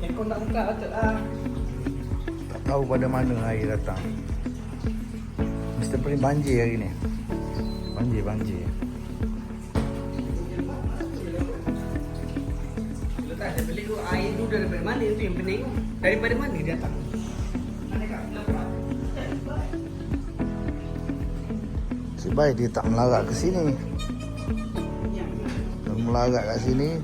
Aircon tak buka patut lah. Tak tahu pada mana air datang. Mesti paling banjir hari ni. Banjir. Letak dia beli tu air tu daripada mana tu yang pening. Daripada mana dia datang? Ada kat belakang. Sebaik dia tak melarat ke sini. Kalau melarat kat sini.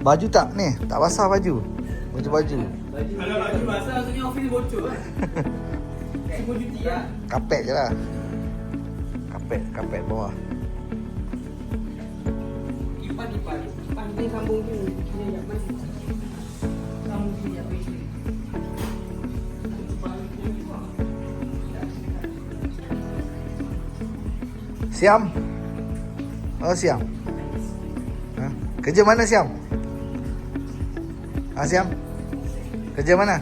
Baju tak ni? Tak basah baju? Baju. Kalau baju basah maksudnya office bocor kan? Semua cuti lah. Kapet je lah. Kapet bawah. Kipas ni sambung tu. Ni yang mana? Sambung sini apa isi? Siam? Oh Siam. Ha? Kerja mana Siam? Siam? Kerja mana?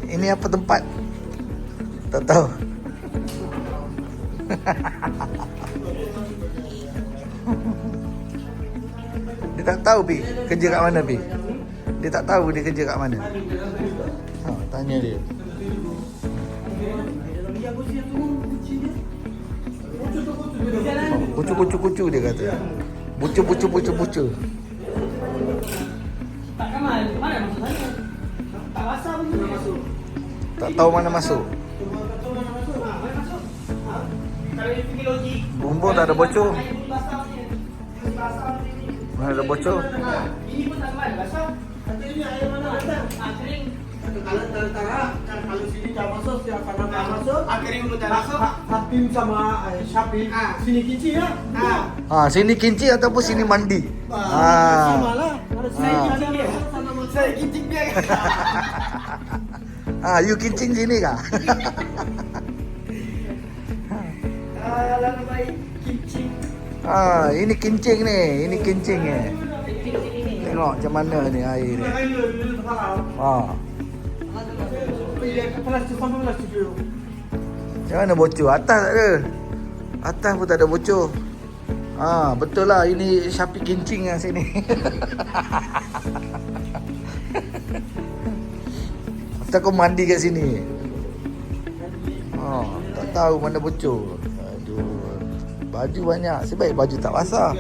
Ini apa tempat? Tak tahu. Dia tak tahu Pi, kerja kat mana Pi? Dia tak tahu dia kerja kat mana. Tanya dia. Kucu dia kata. Bucu. Tak kamal, mana masuk sana? Tak basah pun mana masuk. Tak tahu mana masuk. Tak tahu mana masuk. Mana masuk? Kalau dia fikir logik. Bumbung tak ada bocor. Air pun basah punya. Basah ni. Mana ada bocor? Ini pun tak kamal, basah. Kata ini air mana datang? Kering. Kalau sini dah masuk, siap kanan dah masuk. Kering belum dah masuk. Hatim sama Syafiq. Sini kici ya. Sini kinci ataupun sini mandi. Sama lah. Saya kincing dia. Saya kincing dia. You kincing sini kah? Alah baik kincing. Ini kincing ni. Ini kincing ni. Tengok macam mana ni air ni. Plastik sampai plastik dulu. Macam mana bocor? Atas tak ada. Atas pun tak ada bocor. Betul lah. Ini Syafiq kincing lah sini. Atau kau mandi kat sini. Tak tahu mana bocor. Aduh. Baju banyak. Sebaik baju tak basah.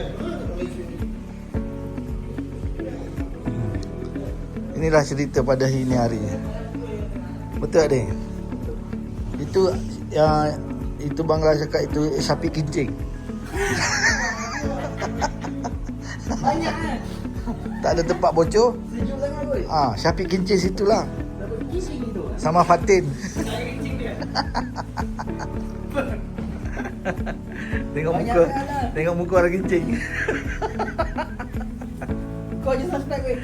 Inilah cerita pada ini hari. Betul tak dia? Itu Bangla cakap itu Syafiq kincing. Banyak kan? Tak ada tempat bocor. Sejuk sangat pun. Syafiq kincing situlah. Dapat kincing tu. Sama Fatin. Saya kincing dia. Tengok muka orang kincing. Kau je suspect weh.